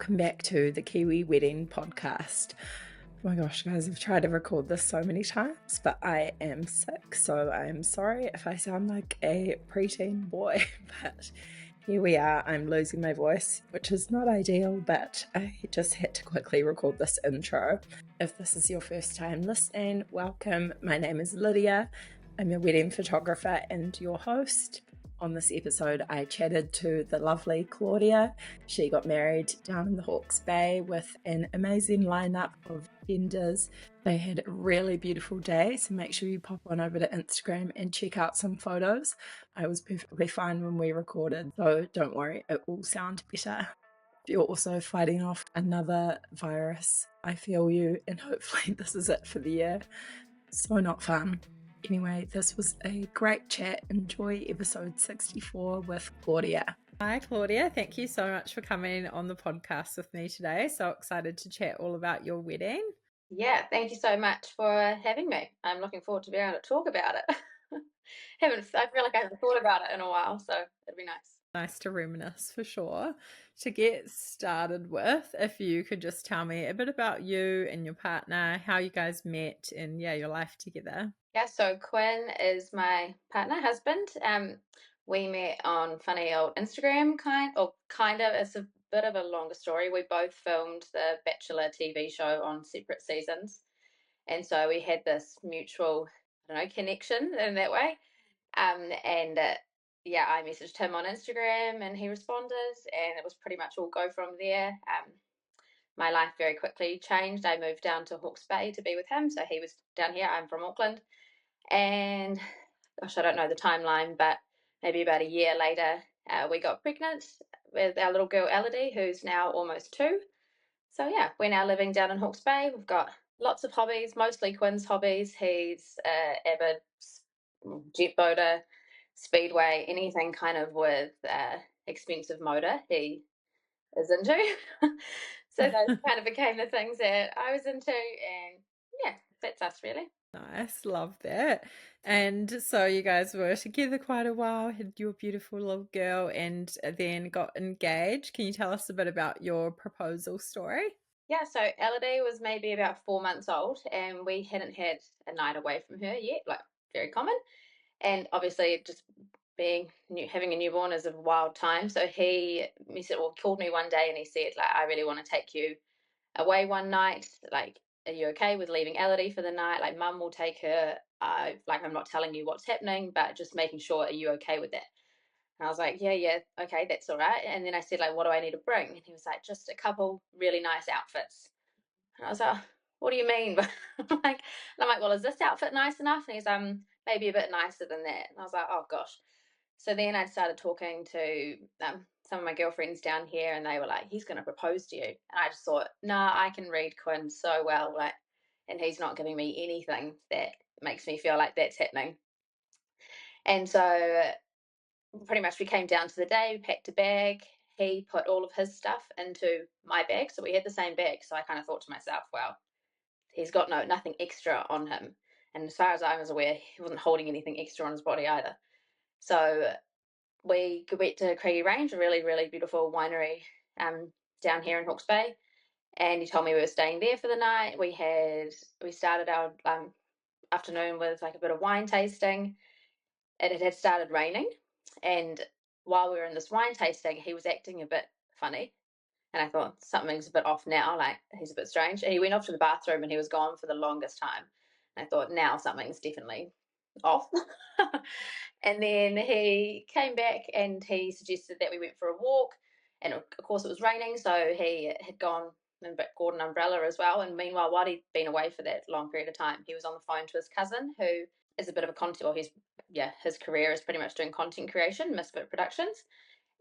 welcome back to the Kiwi Wedding Podcast. Oh my gosh, guys, I've tried to record this so many times, but I am sick, so I'm sorry if I sound like a preteen boy, but here we are. I'm losing my voice, which is not ideal, but I just had to quickly record this intro. If this is your first time listening, welcome. My name is Lydia. I'm a wedding photographer and your host. On this episode, I chatted to the lovely Claudia. She got married down in the Hawke's Bay with an amazing lineup of vendors. They had a really beautiful day, so make sure you pop on over to Instagram and check out some photos. I was perfectly fine when we recorded, so don't worry, it will sound better. If you're also fighting off another virus, I feel you, and hopefully this is it for the year. So not fun. Anyway, this was a great chat. Enjoy episode 64 with Claudia. Hi, Claudia. Thank you so much for coming on the podcast with me today. So excited to chat all about your wedding. Yeah, thank you so much for having me. I'm looking forward to being able to talk about it. I feel like I haven't thought about it in a while, so it'd be nice. Nice to reminisce for sure. To get started with, if you could just tell me a bit about you and your partner, how you guys met and your life together. Yeah, so Quinn is my partner, husband. We met on funny old Instagram kind of. It's a bit of a longer story. We both filmed the Bachelor TV show on separate seasons. And so we had this mutual, connection in that way. I messaged him on Instagram and he responded, and it was pretty much all go from there. My life very quickly changed. I moved down to Hawke's Bay to be with him. So he was down here. I'm from Auckland. And gosh, I don't know the timeline, but maybe about a year later, we got pregnant with our little girl, Elodie, who's now almost 2. So yeah, we're now living down in Hawke's Bay. We've got lots of hobbies, mostly Quinn's hobbies. He's avid jet boater, speedway, anything kind of with expensive motor he is into. So those kind of became the things that I was into, and yeah, that's us really. Nice, love that. And so you guys were together quite a while, had your beautiful little girl, and then got engaged. Can you tell us a bit about your proposal story? Yeah, so Elodie was maybe about 4 months old, and we hadn't had a night away from her yet, like very common. And obviously, just having a newborn is a wild time. So he called me one day and he said, like, I really want to take you away one night. Like, are you okay with leaving Elodie for the night? Like, mum will take her. I'm not telling you what's happening, but just making sure, are you okay with that? And I was like, yeah, okay, that's all right. And then I said, like, what do I need to bring? And he was like, just a couple really nice outfits. And I was like, what do you mean? I'm like, well, is this outfit nice enough? And he's maybe a bit nicer than that. And I was like, oh gosh. So then I started talking to some of my girlfriends down here, and they were like, he's going to propose to you. And I just thought, nah, I can read Quinn so well, like, and he's not giving me anything that makes me feel like that's happening. And so pretty much we came down to the day, we packed a bag. He put all of his stuff into my bag, so we had the same bag. So I kind of thought to myself, well, he's got nothing extra on him. And as far as I was aware, he wasn't holding anything extra on his body either. So we went to Craigie Range, a really, really beautiful winery down here in Hawke's Bay. And he told me we were staying there for the night. We started our afternoon with like a bit of wine tasting. And it had started raining. And while we were in this wine tasting, he was acting a bit funny. And I thought, something's a bit off now, like he's a bit strange. And he went off to the bathroom and he was gone for the longest time. And I thought, now something's definitely off. And then he came back and he suggested that we went for a walk. And of course it was raining, so he had gone and bought an umbrella as well. And meanwhile, while he'd been away for that long period of time, he was on the phone to his cousin, who is a bit of a content, his career is pretty much doing content creation, Misfit Productions.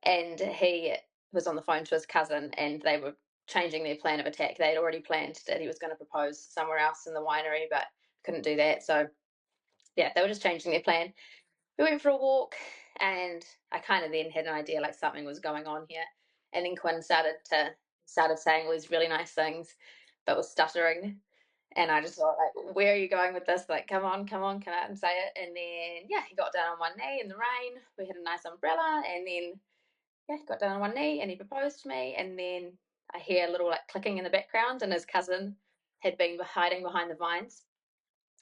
And he was on the phone to his cousin, and they were changing their plan of attack. They'd already planned that he was going to propose somewhere else in the winery, but couldn't do that. So yeah, they were just changing their plan. We went for a walk, and I kind of then had an idea like something was going on here. And then Quinn started saying all these really nice things, but was stuttering. And I just thought, like, where are you going with this? Like, come on, come out and say it. And then, yeah, he got down on one knee in the rain. We had a nice umbrella. And then, yeah, he got down on one knee and he proposed to me. And then I hear a little like clicking in the background, and his cousin had been hiding behind the vines.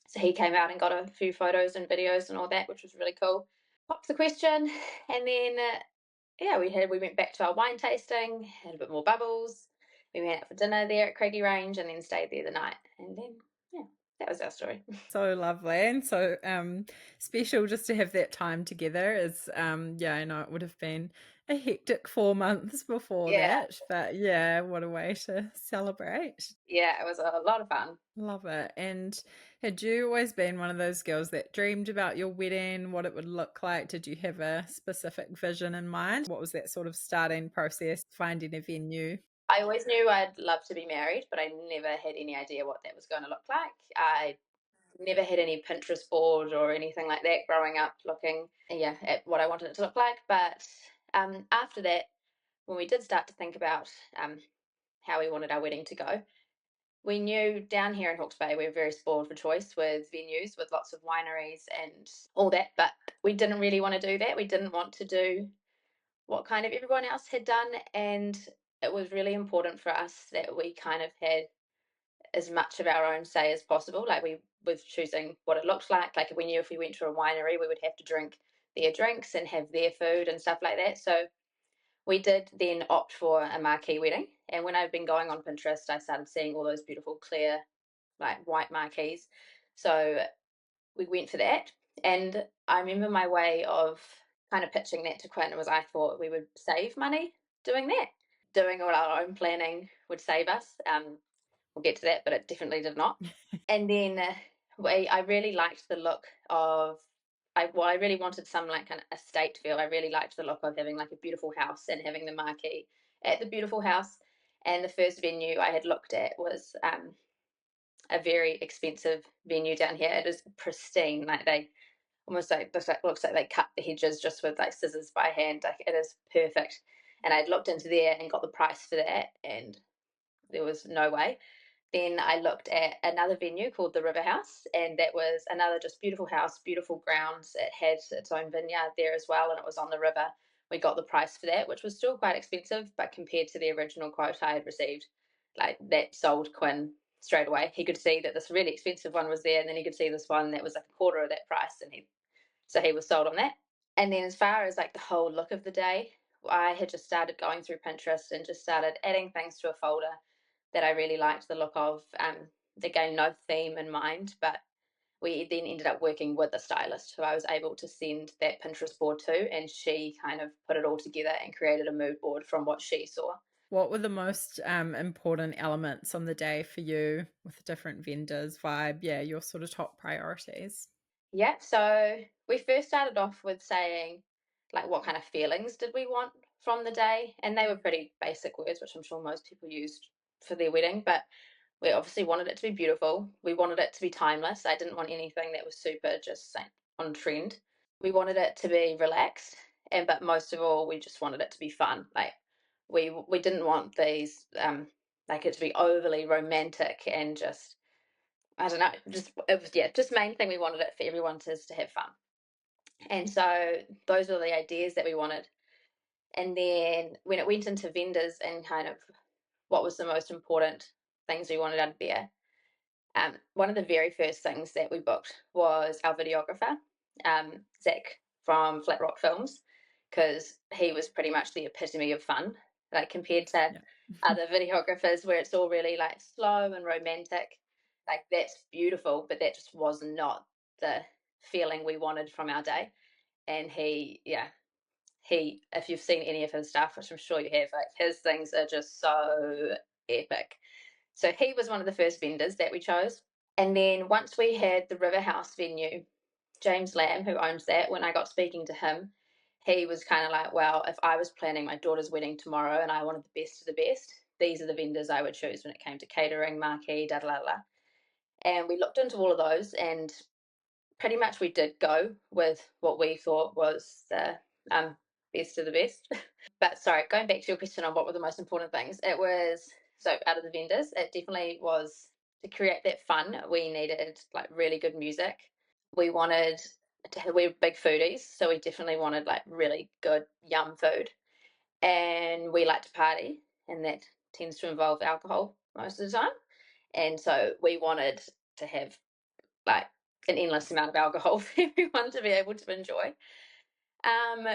So he came out and got a few photos and videos and all that, which was really cool. Popped the question, and then yeah, we went back to our wine tasting, had a bit more bubbles. We went out for dinner there at Craigie Range, and then stayed there the night. And then yeah, that was our story. So lovely and so special just to have that time together. Is yeah, I know it would have been a hectic 4 months before Yeah, that, but yeah, what a way to celebrate. yeah, it was a lot of fun. Love it. And had you always been one of those girls that dreamed about your wedding, what it would look like? Did you have a specific vision in mind? What was that sort of starting process, finding a venue? I always knew I'd love to be married, but I never had any idea what that was going to look like. I never had any Pinterest board or anything like that growing up looking, yeah, at what I wanted it to look like. But after that, when we did start to think about how we wanted our wedding to go, we knew down here in Hawke's Bay we were very spoiled for choice with venues, with lots of wineries and all that. But we didn't really want to do that. We didn't want to do what kind of everyone else had done. And it was really important for us that we kind of had as much of our own say as possible. Like we with choosing what it looked like. Like we knew if we went to a winery, we would have to drink their drinks and have their food and stuff like that. So we did then opt for a marquee wedding. And when I've been going on Pinterest, I started seeing all those beautiful, clear, like white marquees. So we went for that. And I remember my way of kind of pitching that to Quinn was I thought we would save money doing that. Doing all our own planning would save us. We'll get to that, but it definitely did not. And then I really liked the look of I really wanted some like an estate feel. I really liked the look of having like a beautiful house and having the marquee at the beautiful house. And the first venue I had looked at was a very expensive venue down here. It is pristine, like they almost like looks like they cut the hedges just with like scissors by hand. Like it is perfect. And I'd looked into there and got the price for that, and there was no way. Then I looked at another venue called the River House, and that was another just beautiful house, beautiful grounds. It had its own vineyard there as well, and it was on the river. We got the price for that, which was still quite expensive, but compared to the original quote I had received, like that sold Quinn straight away. He could see that this really expensive one was there, and then he could see this one that was like a quarter of that price, and he was sold on that. And then as far as like the whole look of the day, I had just started going through Pinterest and just started adding things to a folder that I really liked the look of. Again, no theme in mind, but we then ended up working with a stylist who I was able to send that Pinterest board to, and she kind of put it all together and created a mood board from what she saw. What were the most important elements on the day for you with different vendors, vibe? Yeah, your sort of top priorities. Yeah, so we first started off with saying, like, what kind of feelings did we want from the day? And they were pretty basic words, which I'm sure most people used for their wedding, but we obviously wanted it to be beautiful. We wanted it to be timeless. I didn't want anything that was super just like, on trend. We wanted it to be relaxed, and but most of all, we just wanted it to be fun. Like we didn't want these like it to be overly romantic and just I don't know, just it was just main thing we wanted it for everyone to have fun. And so those were the ideas that we wanted. And then when it went into vendors and kind of what was the most important things we wanted out of there, one of the very first things that we booked was our videographer, Zach from Flat Rock Films, because he was pretty much the epitome of fun, like compared to Yeah. other videographers where it's all really like slow and romantic. Like that's beautiful, but that just was not the feeling we wanted from our day. And if you've seen any of his stuff, which I'm sure you have, like his things are just so epic. So he was one of the first vendors that we chose. And then once we had the River House venue, James Lamb, who owns that, when I got speaking to him, he was kind of like, well, if I was planning my daughter's wedding tomorrow and I wanted the best of the best, these are the vendors I would choose when it came to catering, marquee, da da da da. And we looked into all of those, and pretty much we did go with what we thought was the best of the best. But sorry, going back to your question on what were the most important things, it was so out of the vendors, it definitely was to create that fun. We needed like really good music. We wanted we're big foodies, so we definitely wanted like really good yum food, and we like to party, and that tends to involve alcohol most of the time. And so we wanted to have like an endless amount of alcohol for everyone to be able to enjoy. Um,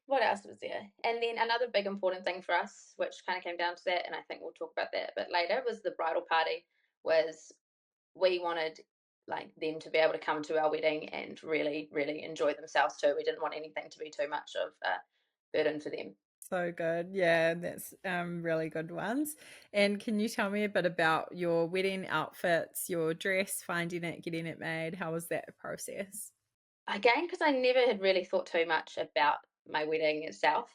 what else was there? And then another big important thing for us, which kind of came down to that, and I think we'll talk about that a bit later, was the bridal party. Was we wanted like them to be able to come to our wedding and really, really enjoy themselves too. We didn't want anything to be too much of a burden for them. So good. Yeah, that's really good ones. And can you tell me a bit about your wedding outfits, your dress, finding it, getting it made? How was that process? Again, because I never had really thought too much about my wedding itself,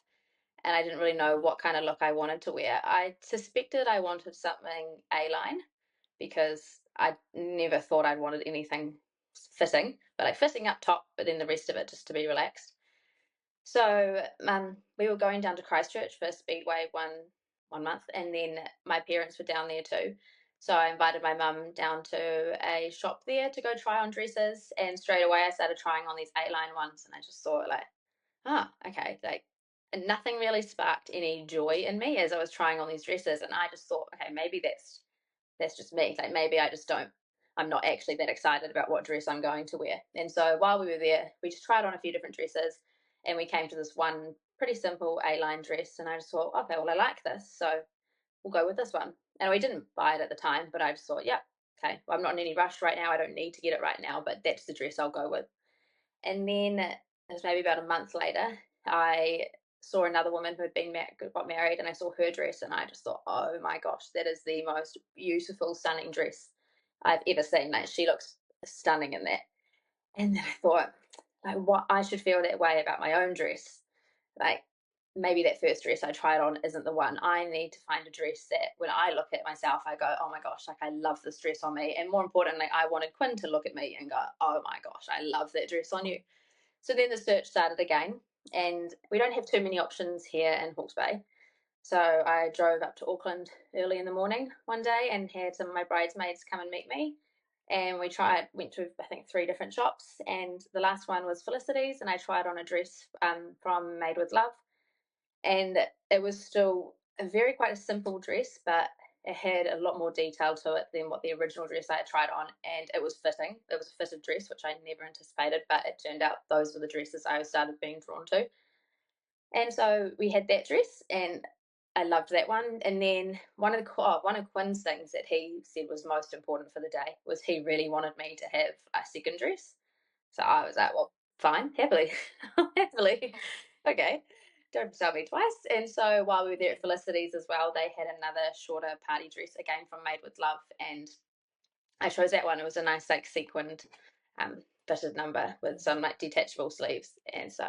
and I didn't really know what kind of look I wanted to wear. I suspected I wanted something A-line because I never thought I'd wanted anything fitting, but like fitting up top, but then the rest of it just to be relaxed. So we were going down to Christchurch for Speedway one month, and then my parents were down there too. So I invited my mum down to a shop there to go try on dresses, and straight away I started trying on these A-line ones, and I just thought like, okay, like, and nothing really sparked any joy in me as I was trying on these dresses, and I just thought, okay, maybe that's just me. Like maybe I just don't. I'm not actually that excited about what dress I'm going to wear. And so while we were there, we just tried on a few different dresses, and we came to this one pretty simple A-line dress. And I just thought, okay, well I like this, so we'll go with this one. And we didn't buy it at the time, but I just thought, yeah, okay, well, I'm not in any rush right now. I don't need to get it right now, but that's the dress I'll go with. And then it was maybe about a month later, I saw another woman who had got married, and I saw her dress, and I just thought, oh my gosh, that is the most beautiful, stunning dress I've ever seen. Like she looks stunning in that. And then I thought, like, what I should feel that way about my own dress. Like maybe that first dress I tried on isn't the one. I need to find a dress that when I look at myself, I go, oh my gosh, like I love this dress on me. And more importantly, I wanted Quinn to look at me and go, oh my gosh, I love that dress on you. So then the search started again, and we don't have too many options here in Hawke's Bay. So I drove up to Auckland early in the morning one day and had some of my bridesmaids come and meet me. And went to I think 3 different shops, and the last one was Felicity's, and I tried on a dress from Made with Love, and it was still quite a simple dress, but it had a lot more detail to it than what the original dress I had tried on, and it was fitting. It was a fitted dress, which I never anticipated, but it turned out those were the dresses I started being drawn to. And so we had that dress, and I loved that one. And then one of Quinn's things that he said was most important for the day was he really wanted me to have a second dress. So I was like, well, fine, happily, happily, okay. Don't tell me twice. And so while we were there at Felicity's as well, they had another shorter party dress again from Made with Love, and I chose that one. It was a nice like sequined, fitted number with some like detachable sleeves, and so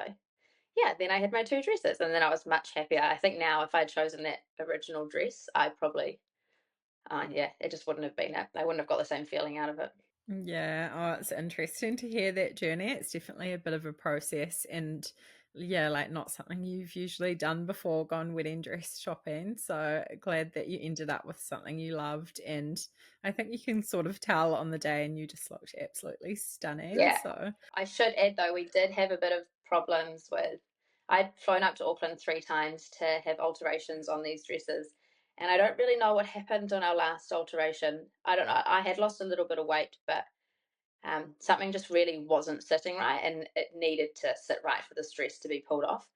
yeah, then I had my 2 dresses, and then I was much happier. I think now if I'd chosen that original dress, I probably, yeah, it just wouldn't have been I wouldn't have got the same feeling out of it. Yeah, oh, it's interesting to hear that journey. It's definitely a bit of a process, and yeah, like not something you've usually done before, gone wedding dress shopping. So glad that you ended up with something you loved, and I think you can sort of tell on the day, and you just looked absolutely stunning. Yeah. So I should add though, we did have a bit of problems with. I'd flown up to Auckland 3 times to have alterations on these dresses, and I don't really know what happened on our last alteration. I don't know. I had lost a little bit of weight, but something just really wasn't sitting right, and it needed to sit right for this dress to be pulled off.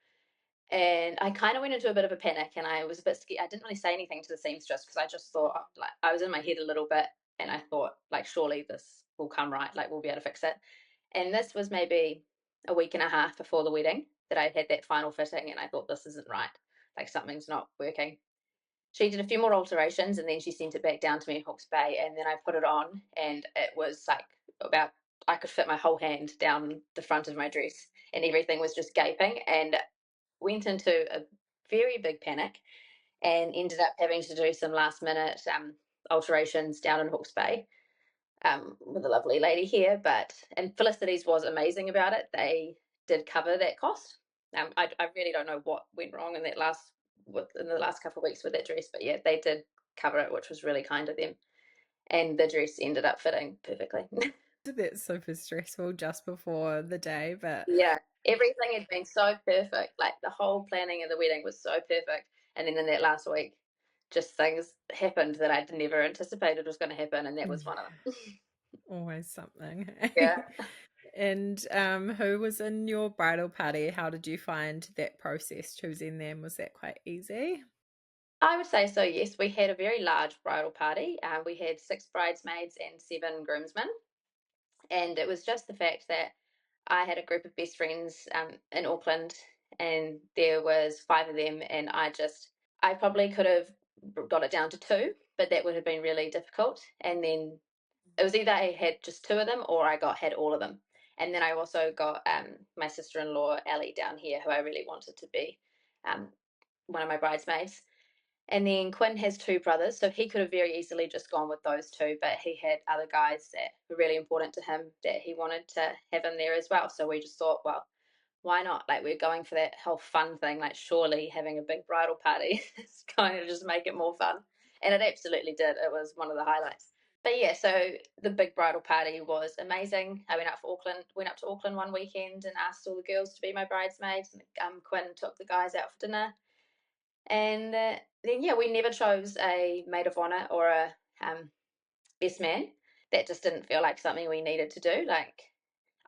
And I kind of went into a bit of a panic, and I was a bit scared. I didn't really say anything to the seamstress because I just thought, like, I was in my head a little bit, and I thought, like, surely this will come right, like, we'll be able to fix it. And this was maybe a week and a half before the wedding that I had that final fitting, and I thought, this isn't right, like, something's not working. She did a few more alterations, and then she sent it back down to me in Hawke's Bay, and then I put it on, and it was like about, I could fit my whole hand down the front of my dress, and everything was just gaping, and went into a very big panic, and ended up having to do some last minute alterations down in Hawke's Bay with a lovely lady here. And Felicity's was amazing about it. They did cover that cost. I really don't know what went wrong in the last couple of weeks with that dress, but yeah, they did cover it, which was really kind of them. And the dress ended up fitting perfectly. that's super stressful just before the day, but Yeah, everything had been so perfect. Like the whole planning of the wedding was so perfect, and then in that last week, just things happened that I'd never anticipated was going to happen, and that was one of them. Always something. Yeah. And who was in your bridal party? How did you find that process choosing them? Was that quite easy? I would say so, yes. We had a very large bridal party. We had 6 bridesmaids and 7 groomsmen. And it was just the fact that I had a group of best friends in Auckland, and there was 5 of them, and I probably could have got it down to 2, but that would have been really difficult. And then it was either I had just 2 of them or I had all of them. And then I also got my sister-in-law Ellie down here, who I really wanted to be um, one of my bridesmaids. And then Quinn has 2 brothers, so he could have very easily just gone with those 2, but he had other guys that were really important to him that he wanted to have in there as well. So we just thought, well, why not? Like, we're going for that whole fun thing. Like, surely having a big bridal party is going to just make it more fun. And it absolutely did. It was one of the highlights. But yeah, so the big bridal party was amazing. I went up to Auckland one weekend and asked all the girls to be my bridesmaids. And Quinn took the guys out for dinner. And then, yeah, we never chose a maid of honor or a best man. That just didn't feel like something we needed to do. Like,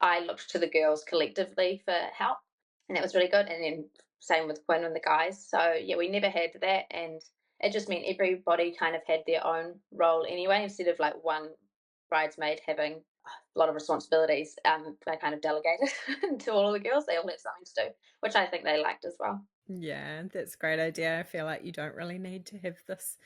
I looked to the girls collectively for help, and that was really good. And then same with Quinn and the guys. So yeah, we never had that, and it just meant everybody kind of had their own role anyway. Instead of like one bridesmaid having a lot of responsibilities, I kind of delegated to all of the girls. They all had something to do, which I think they liked as well. Yeah, that's a great idea. I feel like you don't really need to have this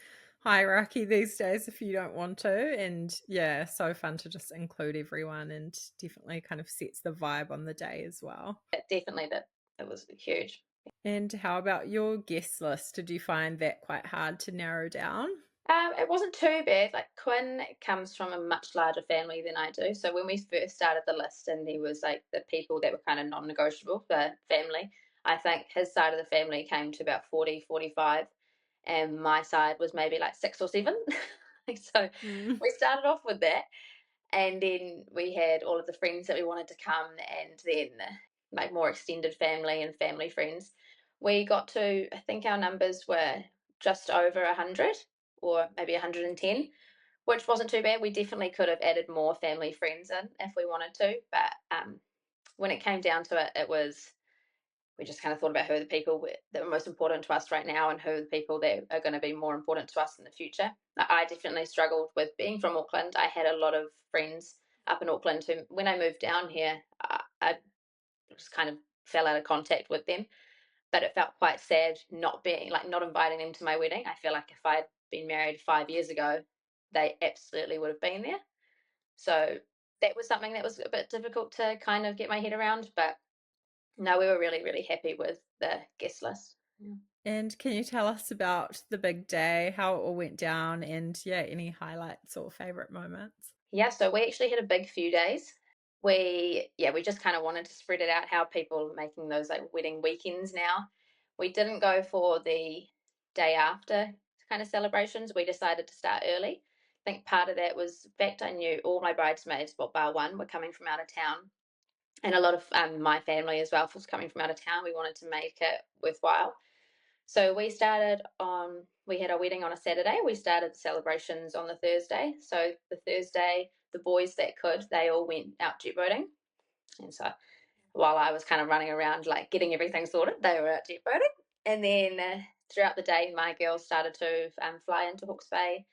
hierarchy these days if you don't want to. And yeah, so fun to just include everyone, and definitely kind of sets the vibe on the day as well. It definitely did. It was huge. And how about your guest list? Did you find that quite hard to narrow down? It wasn't too bad. Like, Quinn comes from a much larger family than I do. So when we first started the list and there was like the people that were kind of non-negotiable for family, I think his side of the family came to about 40, 45, and my side was maybe like 6 or 7. So Mm. we started off with that. And then we had all of the friends that we wanted to come, and then like more extended family and family friends. We got to, I think our numbers were just over 100 or maybe 110, which wasn't too bad. We definitely could have added more family friends in if we wanted to, but when it came down to it, we just kind of thought about who are the people that are most important to us right now and who are the people that are going to be more important to us in the future. I definitely struggled with being from Auckland. I had a lot of friends up in Auckland who, when I moved down here, I just kind of fell out of contact with them. But it felt quite sad not inviting them to my wedding. I feel like if I'd been married 5 years ago, they absolutely would have been there. So that was something that was a bit difficult to kind of get my head around. But no, we were really, really happy with the guest list. Yeah. And can you tell us about the big day, how it all went down, and yeah, any highlights or favorite moments? Yeah, so we actually had a big few days. We just kind of wanted to spread it out how people are making those like wedding weekends now. We didn't go for the day after kind of celebrations. We decided to start early. I think part of that was, in fact, I knew all my bridesmaids, well, bar one, were coming from out of town, and a lot of my family as well was coming from out of town. We wanted to make it worthwhile. So we had a wedding on a Saturday. We started the celebrations on the Thursday. So the Thursday, the boys that could, they all went out jet boating. And so while I was kind of running around, like getting everything sorted, they were out jet boating. And then throughout the day, my girls started to fly into Hawke's Bay.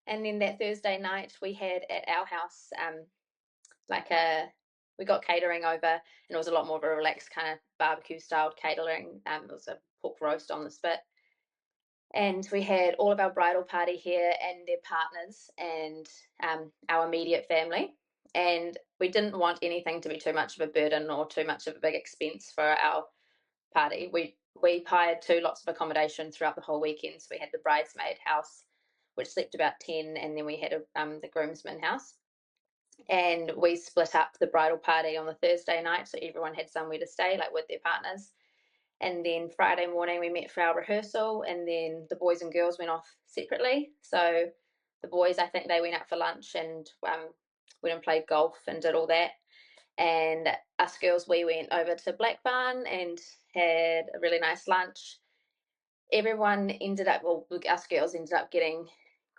And then that Thursday night, we had at our house like a we got catering over, and it was a lot more of a relaxed kind of barbecue styled catering. It was a pork roast on the spit, and we had all of our bridal party here and their partners and our immediate family. And we didn't want anything to be too much of a burden or too much of a big expense for our party. We hired 2 lots of accommodation throughout the whole weekend. So we had the bridesmaid house, which slept about 10, and then we had the groomsmen house. And we split up the bridal party on the Thursday night, so everyone had somewhere to stay, like with their partners. And then Friday morning we met for our rehearsal, and then the boys and girls went off separately. So the boys, I think they went out for lunch and went and played golf and did all that. And us girls, we went over to Black Barn and had a really nice lunch. everyone ended up, well, us girls ended up getting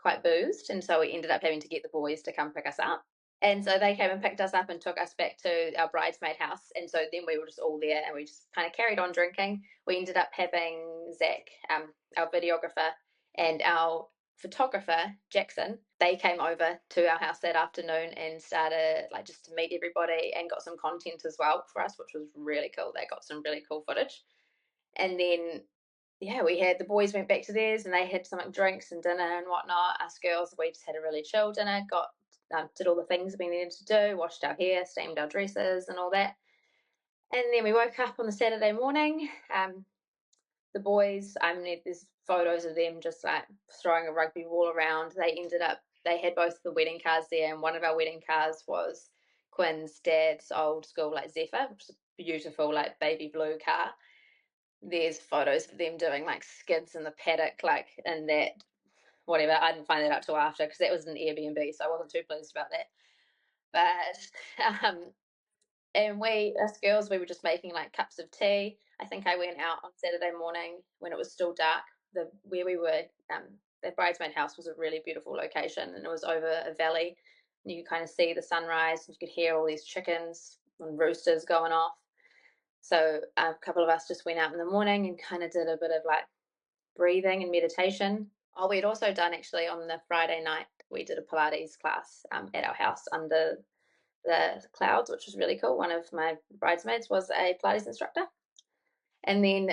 quite boozed, and so we ended up having to get the boys to come pick us up. And so they came and picked us up and took us back to our bridesmaid house. And so then we were just all there and we just kind of carried on drinking. We ended up having Zach, our videographer, and our photographer, Jackson. They came over to our house that afternoon and started like just to meet everybody and got some content as well for us, which was really cool. They got some really cool footage. And then yeah, we had the boys went back to theirs and they had some drinks and dinner and whatnot. Us girls, we just had a really chill dinner, did all the things we needed to do, washed our hair, steamed our dresses and all that. And then we woke up on the Saturday morning. The boys, I mean, there's photos of them just like throwing a rugby ball around. They had both the wedding cars there, and one of our wedding cars was Quinn's dad's old school, like Zephyr, which is a beautiful, like baby blue car. There's photos of them doing like skids in the paddock, like in that whatever. I didn't find that out till after because that was an Airbnb, so I wasn't too pleased about that. But and us girls, we were just making like cups of tea. I think I went out on Saturday morning when it was still dark. Where we were, the bridesmaid house was a really beautiful location, and it was over a valley. And you could kind of see the sunrise, and you could hear all these chickens and roosters going off. So a couple of us just went out in the morning and kind of did a bit of like breathing and meditation. Oh, we'd also done actually on the Friday night, we did a Pilates class at our house under the clouds, which was really cool. One of my bridesmaids was a Pilates instructor. And then,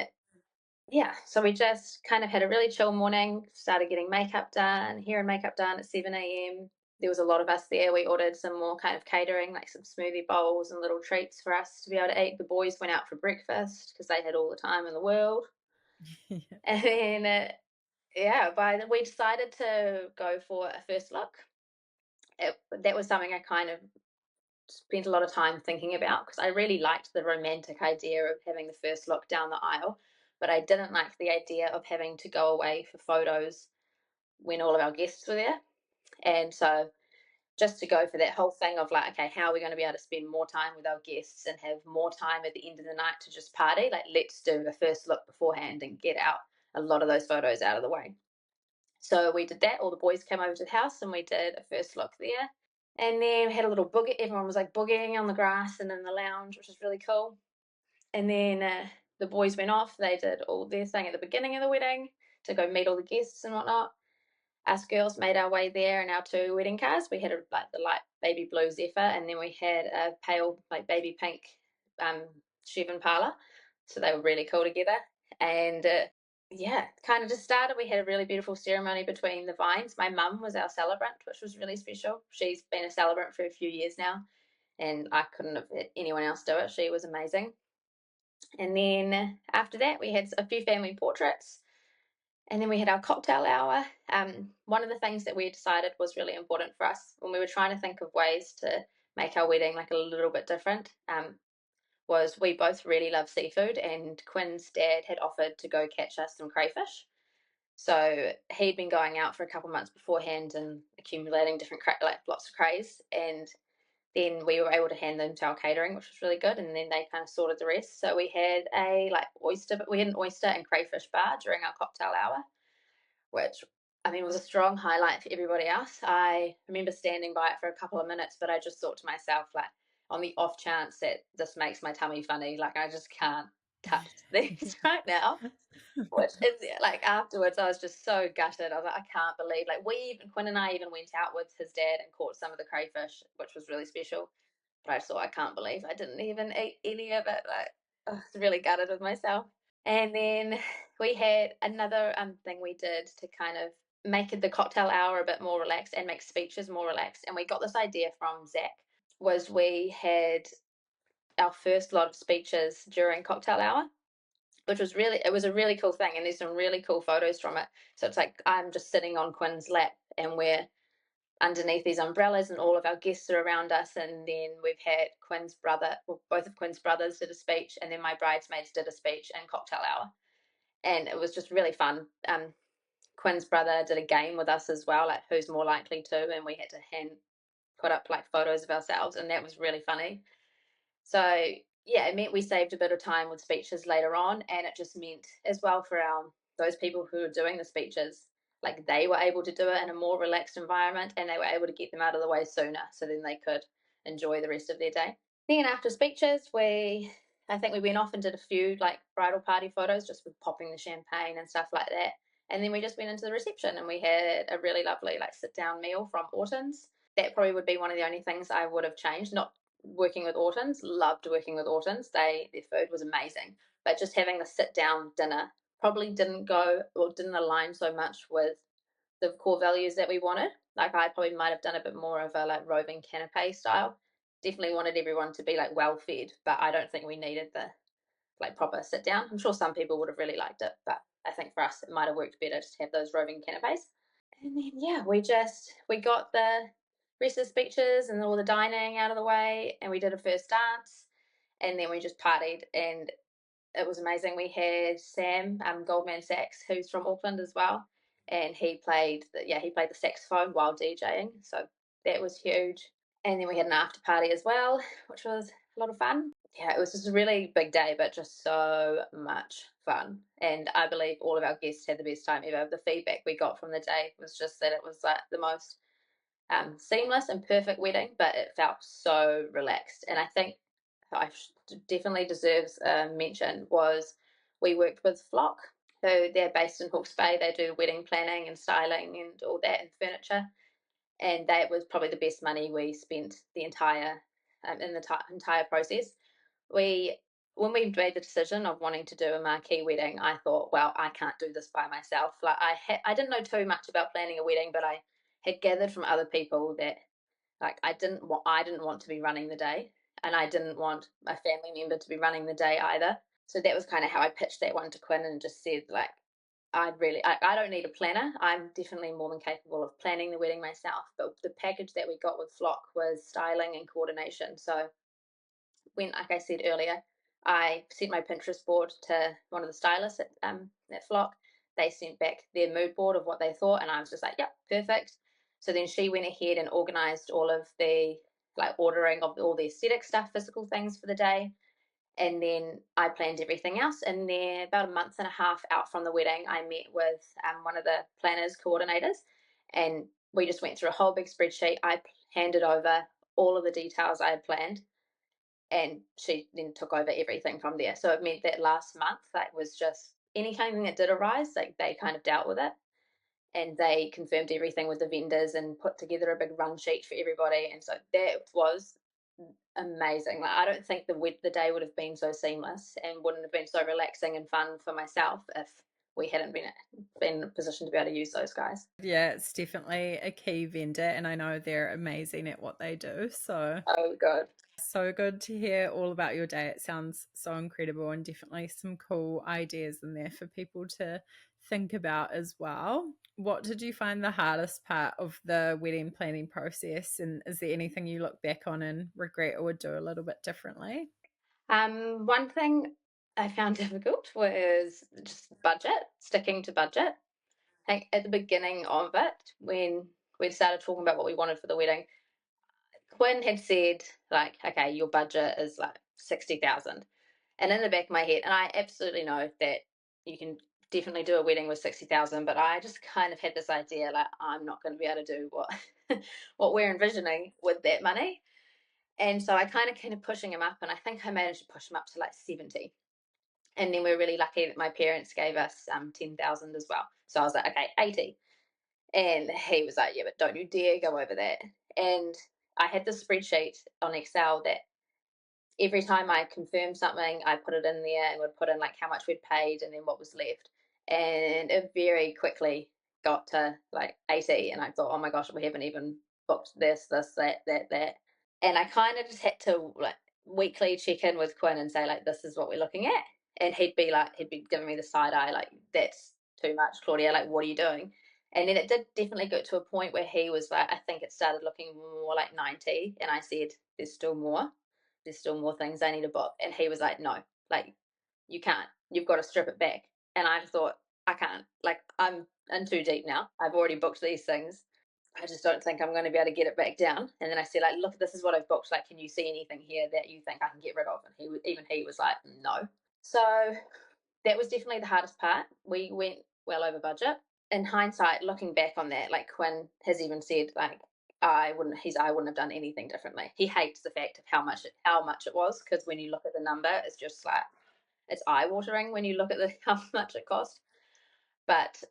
yeah, so we just kind of had a really chill morning, started getting makeup done, hair and makeup done at 7 a.m. There was a lot of us there. We ordered some more kind of catering, like some smoothie bowls and little treats for us to be able to eat. The boys went out for breakfast because they had all the time in the world. Yeah. And then, yeah, we decided to go for a first look. That was something I kind of spent a lot of time thinking about because I really liked the romantic idea of having the first look down the aisle, but I didn't like the idea of having to go away for photos when all of our guests were there. And so just to go for that whole thing of like, okay, how are we going to be able to spend more time with our guests and have more time at the end of the night to just party? Like, let's do a first look beforehand and get out a lot of those photos out of the way. So we did that. All the boys came over to the house and we did a first look there. And then we had a little boogie. Everyone was like boogieing on the grass and in the lounge, which was really cool. And then the boys went off. They did all their thing at the beginning of the wedding to go meet all the guests and whatnot. Us girls made our way there in our two wedding cars. We had the light baby blue Zephyr, and then we had a pale like baby pink Chevy Impala. So they were really cool together. And yeah, kind of just started. We had a really beautiful ceremony between the vines. My mum was our celebrant, which was really special. She's been a celebrant for a few years now, and I couldn't have had anyone else do it. She was amazing. And then after that, we had a few family portraits. And then we had our cocktail hour. One of the things that we decided was really important for us when we were trying to think of ways to make our wedding like a little bit different was we both really love seafood, and Quinn's dad had offered to go catch us some crayfish. So he'd been going out for a couple of months beforehand and accumulating different like lots of crays, and then we were able to hand them to our catering, which was really good. And then they kind of sorted the rest. So we had we had an oyster and crayfish bar during our cocktail hour, which I mean was a strong highlight for everybody else. I remember standing by it for a couple of minutes, but I just thought to myself, like, on the off chance that this makes my tummy funny, like I just can't touch these right now. Which is like afterwards, I was just so gutted. I was like, I can't believe like Quinn and I even went out with his dad and caught some of the crayfish, which was really special. But I just thought I can't believe I didn't even eat any of it. Like, I was really gutted with myself. And then we had another thing we did to kind of make the cocktail hour a bit more relaxed and make speeches more relaxed. And we got this idea from Zach. Was we had our first lot of speeches during cocktail hour, which was it was a really cool thing. And there's some really cool photos from it. So it's like I'm just sitting on Quinn's lap and we're underneath these umbrellas and all of our guests are around us. And then we've had Quinn's brother, well, both of Quinn's brothers did a speech, and then my bridesmaids did a speech and cocktail hour. And it was just really fun. Quinn's brother did a game with us as well, like who's more likely to, and we had to put up like photos of ourselves, and that was really funny. So yeah, it meant we saved a bit of time with speeches later on, and it just meant as well for the those people who were doing the speeches, like they were able to do it in a more relaxed environment, and they were able to get them out of the way sooner so then they could enjoy the rest of their day. Then after speeches, I think we went off and did a few like bridal party photos just with popping the champagne and stuff like that. And then we just went into the reception and we had a really lovely like sit down meal from Orton's. That probably would be one of the only things I would have changed. Not working with Orton's, loved working with Orton's. Their food was amazing. But just having the sit down dinner probably didn't go or didn't align so much with the core values that we wanted. Like I probably might have done a bit more of a like roving canapé style. Definitely wanted everyone to be like well fed, but I don't think we needed the like proper sit down. I'm sure some people would have really liked it, but I think for us it might have worked better to have those roving canapes. And then yeah, we got the rest of the speeches and all the dining out of the way, and we did a first dance, and then we just partied, and it was amazing. We had Sam Goldman Sachs, who's from Auckland as well, and he played the saxophone while DJing, so that was huge. And then we had an after party as well, which was a lot of fun. Yeah, it was just a really big day, but just so much fun. And I believe all of our guests had the best time ever. The feedback we got from the day was just that it was like the most seamless and perfect wedding, but it felt so relaxed. And I think I definitely deserves a mention was we worked with Flock. So they're based in Hawke's Bay. They do wedding planning and styling and all that and furniture. And that was probably the best money we spent the entire entire process. We When we made the decision of wanting to do a marquee wedding, I thought, well, I can't do this by myself. Like I didn't know too much about planning a wedding, but I had gathered from other people that like I didn't want to be running the day, and I didn't want a family member to be running the day either. So that was kind of how I pitched that one to Quinn and just said like I don't need a planner. I'm definitely more than capable of planning the wedding myself. But the package that we got with Flock was styling and coordination. So when, like I said earlier, I sent my Pinterest board to one of the stylists at Flock. They sent back their mood board of what they thought, and I was just like, yep, perfect. So then she went ahead and organized all of the like ordering of all the aesthetic stuff, physical things for the day. And then I planned everything else. And then about a month and a half out from the wedding, I met with one of the planners coordinators, and we just went through a whole big spreadsheet. I handed over all of the details I had planned, and she then took over everything from there. So it meant that last month, that was just anything that did arise, like they kind of dealt with it, and they confirmed everything with the vendors and put together a big run sheet for everybody. And so that was amazing. Like I don't think the day would have been so seamless and wouldn't have been so relaxing and fun for myself if we hadn't been in a position to be able to use those guys. Yeah, it's definitely a key vendor, and I know they're amazing at what they do. Oh, good. So good to hear all about your day. It sounds so incredible, and definitely some cool ideas in there for people to think about as well. What did you find the hardest part of the wedding planning process? And is there anything you look back on and regret or would do a little bit differently? One thing I found difficult was just budget, sticking to budget. I think at the beginning of it, when we started talking about what we wanted for the wedding, Quinn had said, like, okay, your budget is like 60,000. And in the back of my head, and I absolutely know that you can definitely do a wedding with 60,000, but I just kind of had this idea like I'm not going to be able to do what what we're envisioning with that money. And so I kind of pushing him up, and I think I managed to push him up to like 70. And then we're really lucky that my parents gave us 10,000 as well. So I was like, okay, 80. And he was like, yeah, but don't you dare go over that. And I had this spreadsheet on Excel that every time I confirmed something, I put it in there and would put in like how much we'd paid and then what was left. And it very quickly got to like 80. And I thought, oh my gosh, we haven't even booked this, that. And I kind of just had to like weekly check in with Quinn and say, like, this is what we're looking at. And he'd be giving me the side eye, like, that's too much, Claudia. Like, what are you doing? And then it did definitely get to a point where he was like, I think it started looking more like 90. And I said, there's still more. There's still more things I need to book. And he was like, no, like, you can't. You've got to strip it back. And I just thought, I can't. Like, I'm in too deep now. I've already booked these things. I just don't think I'm going to be able to get it back down. And then I said, like, look, this is what I've booked. Like, can you see anything here that you think I can get rid of? And he was like, no. So that was definitely the hardest part. We went well over budget. In hindsight, looking back on that, like Quinn has even said, like I wouldn't have done anything differently. He hates the fact of how much it was, because when you look at the number, it's just like it's eye watering when you look at the how much it cost. But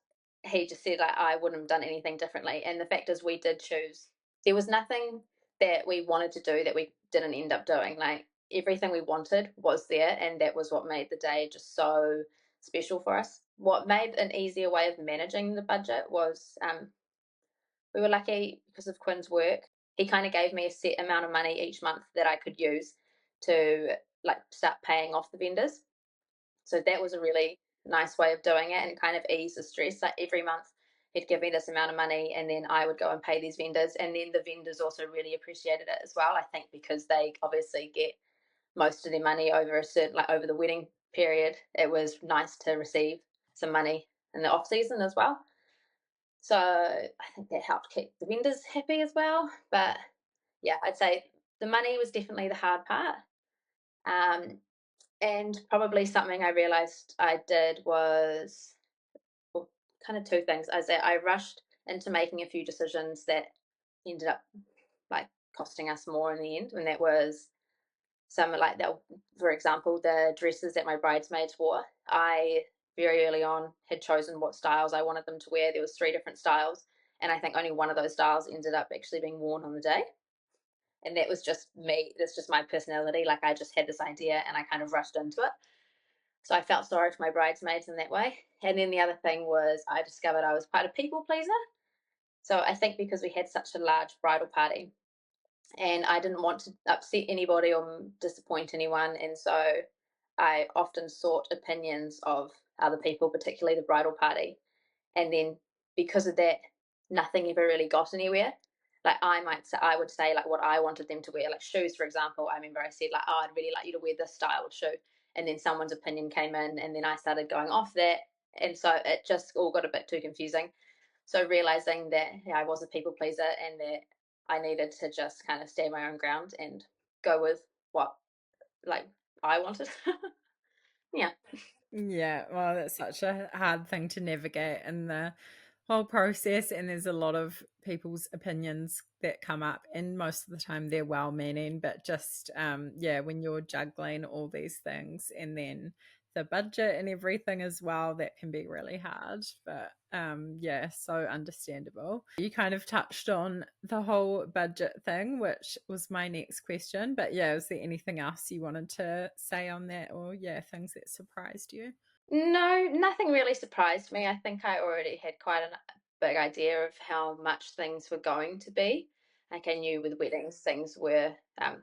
he just said like I wouldn't have done anything differently. And the fact is, we did choose. There was nothing that we wanted to do that we didn't end up doing. Like everything we wanted was there, and that was what made the day just so special for us. What made an easier way of managing the budget was we were lucky because of Quinn's work. He kind of gave me a set amount of money each month that I could use to like start paying off the vendors. So that was a really nice way of doing it and kind of ease the stress. Like every month he'd give me this amount of money and then I would go and pay these vendors. And then the vendors also really appreciated it as well. I think because they obviously get most of their money over a certain like over the wedding period. It was nice to receive some money in the off season as well. So I think that helped keep the vendors happy as well. But yeah, I'd say the money was definitely the hard part. Um, and probably something I realized I did was well, kind of two things. I said I rushed into making a few decisions that ended up like costing us more in the end. And that was some like that, for example, the dresses that my bridesmaids wore. I very early on had chosen what styles I wanted them to wear. There was three different styles, and I think only one of those styles ended up actually being worn on the day. And that was just me. That's just my personality. Like I just had this idea and I kind of rushed into it. So I felt sorry for my bridesmaids in that way. And then the other thing was I discovered I was quite a people pleaser. So I think because we had such a large bridal party and I didn't want to upset anybody or disappoint anyone. And so I often sought opinions of other people, particularly the bridal party. And then because of that, nothing ever really got anywhere. Like I would say like what I wanted them to wear, like shoes, for example. I remember I said like, oh, I'd really like you to wear this style of shoe. And then someone's opinion came in, and then I started going off that. And so it just all got a bit too confusing. So realizing that yeah, I was a people pleaser and that I needed to just kind of stand my own ground and go with what like I wanted. Yeah. Yeah, well, that's such a hard thing to navigate in the whole process. And there's a lot of people's opinions that come up, and most of the time they're well meaning, but just, yeah, when you're juggling all these things and then the budget and everything as well, that can be really hard. But yeah, so understandable. You kind of touched on the whole budget thing, which was my next question. But yeah, was there anything else you wanted to say on that, or yeah, things that surprised you? No, nothing really surprised me. I think I already had quite a big idea of how much things were going to be. Like I knew with weddings, things were the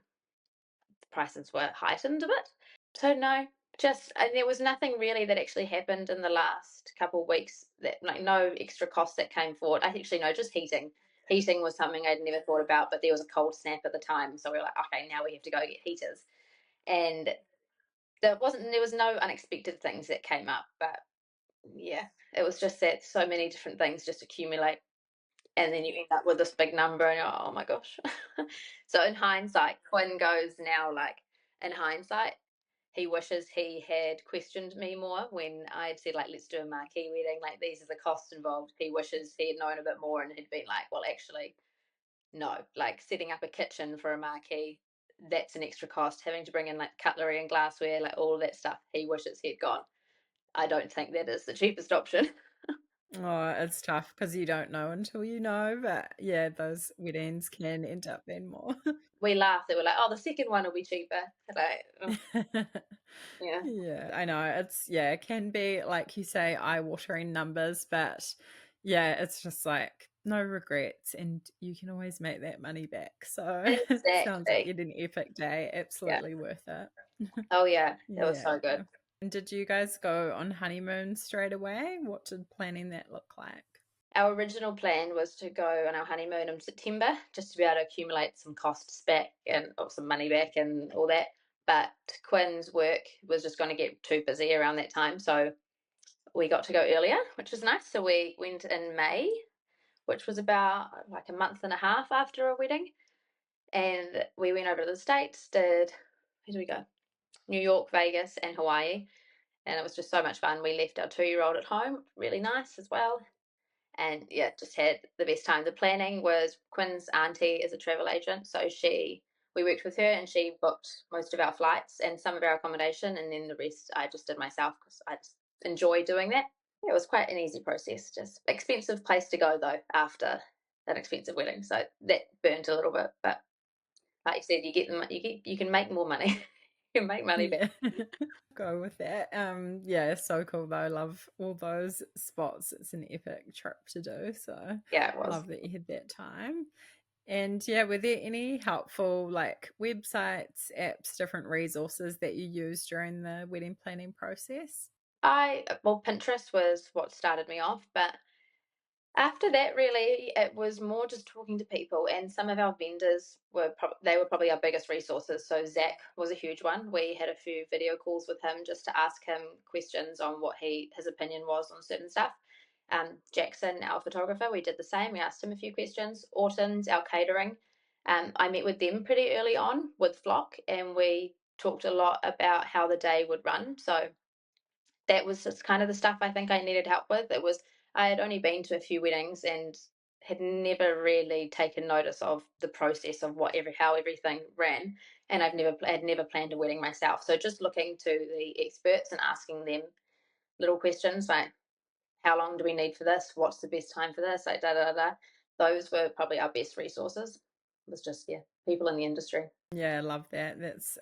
prices were heightened a bit. So no, just and there was nothing really that actually happened in the last couple of weeks that like no extra costs that came forward. I actually no, just heating. Heating was something I'd never thought about, but there was a cold snap at the time, so we were like, okay, now we have to go get heaters. And there was no unexpected things that came up, but yeah, it was just that so many different things just accumulate, and then you end up with this big number, and you're, oh my gosh. So in hindsight, Quinn goes now, like in hindsight, he wishes he had questioned me more when I had said, like, let's do a marquee wedding, like these are the costs involved. He wishes he had known a bit more and had been like, well, actually, no, like setting up a kitchen for a marquee, that's an extra cost. Having to bring in like cutlery and glassware, like all of that stuff, he wishes he'd gone. I don't think that is the cheapest option. Oh, it's tough because you don't know until you know. But yeah, those weddings can end up being more. We laughed. They were like, "Oh, the second one will be cheaper." Like, oh, yeah, Yeah, I know. Yeah, it can be, like you say, eye-watering numbers, but yeah, it's just like no regrets, and you can always make that money back. So it sounds like you exactly. had an epic day. Yeah. Absolutely worth it. Oh, yeah. It was Yeah. so good. And did you guys go on honeymoon straight away? What did planning that look like? Our original plan was to go on our honeymoon in September, just to be able to accumulate some costs back and or some money back and all that. But Quinn's work was just going to get too busy around that time, so we got to go earlier, which was nice. So we went in May, which was about like a month and a half after our wedding, and we went over to the States. Where did we go? New York, Vegas, and Hawaii. and it was just so much fun. We left our 2-year-old at home, really nice as well. And yeah, just had the best time. The planning was Quinn's auntie is a travel agent, so we worked with her and she booked most of our flights and some of our accommodation, and then the rest I just did myself because I just enjoy doing that. Yeah, it was quite an easy process. Just expensive place to go though after an expensive wedding, so that burnt a little bit. But like you said, you can make more money. You can make money back. Yeah. Go with that. Yeah, so cool though. I love all those spots. It's an epic trip to do. So Yeah, it was. love that you had that time. And yeah, were there any helpful like websites, apps, different resources that you used during the wedding planning process? Pinterest was what started me off, but after that, really, it was more just talking to people, and some of our vendors they were probably our biggest resources. So Zach was a huge one. We had a few video calls with him just to ask him questions on what his opinion was on certain stuff. Jackson, our photographer, we did the same. We asked him a few questions. Orton's, our catering. I met with them pretty early on with Flock, and we talked a lot about how the day would run. So that was just kind of the stuff I think I needed help with. I had only been to a few weddings and had never really taken notice of the process of how everything ran, and had never planned a wedding myself. So just looking to the experts and asking them little questions like, how long do we need for this? What's the best time for this? Like da da da. Those were probably our best resources. It was just people in the industry. Yeah, I love that. That's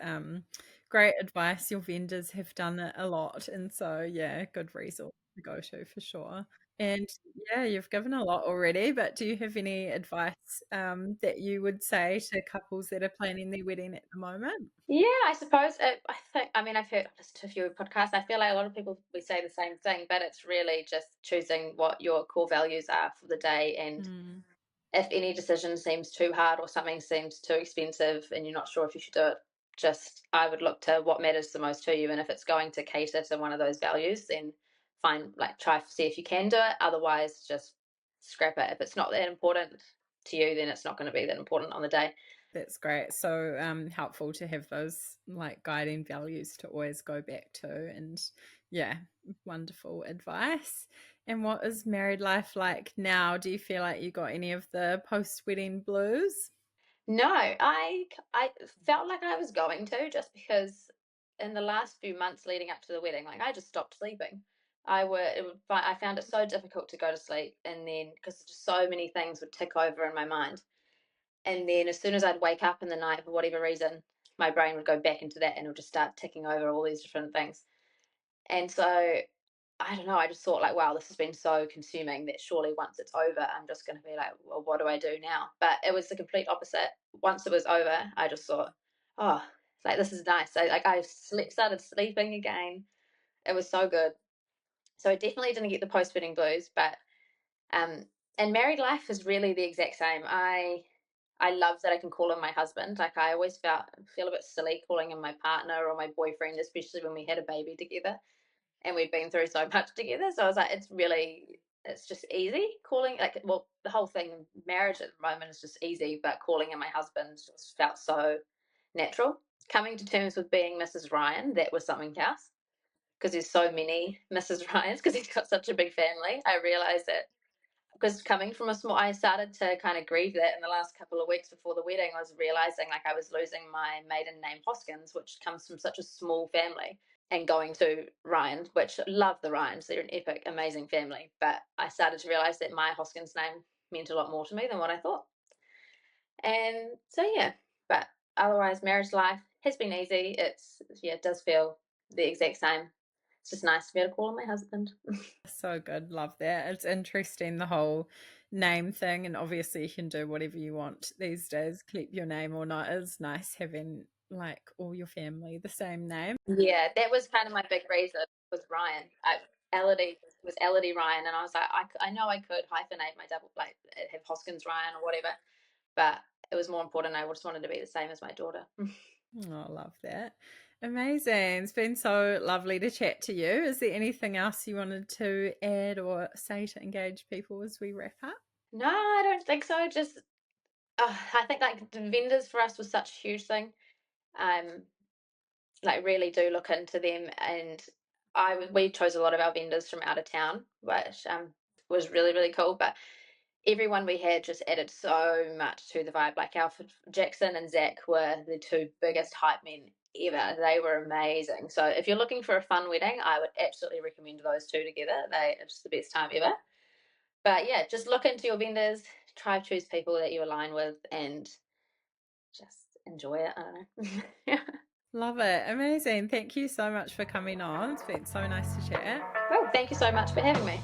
great advice. Your vendors have done it a lot. And so, yeah, good resource to go to for sure. And yeah, you've given a lot already, but do you have any advice that you would say to couples that are planning their wedding at the moment? Yeah, I suppose. I've listened to a few podcasts. I feel like a lot of people we say the same thing, but it's really just choosing what your core values are for the day. And Mm, if any decision seems too hard or something seems too expensive and you're not sure if you should do it, I would look to what matters the most to you. And if it's going to cater to one of those values, then try to see if you can do it. Otherwise, just scrap it. If it's not that important to you, then it's not going to be that important on the day. that's great. So helpful to have those like guiding values to always go back to. And yeah, wonderful advice. And what is married life like now? Do you feel like you got any of the post wedding blues? No, I felt like I was going to, just because in the last few months leading up to the wedding, like I just stopped sleeping. I found it so difficult to go to sleep, and then because just so many things would tick over in my mind, and then as soon as I'd wake up in the night for whatever reason, my brain would go back into that, and it would just start ticking over all these different things. And so I don't know, I just thought like, wow, this has been so consuming that surely once it's over, I'm just going to be like, well, what do I do now? But it was the complete opposite. Once it was over, I just thought, oh, like this is nice. Started sleeping again. It was so good. So I definitely didn't get the post wedding blues, but um, and married life is really the exact same. I love that I can call him my husband. Like I always feel a bit silly calling him my partner or my boyfriend, especially when we had a baby together and we've been through so much together. So I was like, it's just easy calling, like, well, the whole thing, marriage at the moment is just easy, but calling him my husband just felt so natural. Coming to terms with being Mrs. Ryan, that was something else, because there's so many Mrs. Ryans, because he's got such a big family. I realized that because coming from I started to kind of grieve that in the last couple of weeks before the wedding. I was realizing like I was losing my maiden name Hoskins, which comes from such a small family, and going to Ryan, which love the Ryans. They're an epic, amazing family. But I started to realize that my Hoskins name meant a lot more to me than what I thought. And so, yeah, but otherwise, marriage life has been easy. It does feel the exact same. It's just nice to be able to call him my husband. So good. Love that. It's interesting, the whole name thing. And obviously, you can do whatever you want these days, keep your name or not. It's nice having like all your family the same name. Yeah, that was kind of my big reason was Ryan. Elodie was Elodie Ryan, and I was like, I know I could hyphenate my double, like have Hoskins Ryan or whatever, but it was more important. I just wanted to be the same as my daughter. Oh, I love that. Amazing. It's been so lovely to chat to you. Is there anything else you wanted to add or say to engage people as we wrap up? No, I don't think so. Just I think like the vendors for us was such a huge thing. Like really do look into them, and we chose a lot of our vendors from out of town, which was really, really cool. But everyone we had just added so much to the vibe. Like Jackson and Zach were the two biggest hype men ever. They were amazing. So if you're looking for a fun wedding, I would absolutely recommend those two together. It's just the best time ever. But yeah, just look into your vendors, try to choose people that you align with, and just enjoy it. I don't know. Love it. Amazing. Thank you so much for coming on. It's been so nice to chat. Well, thank you so much for having me.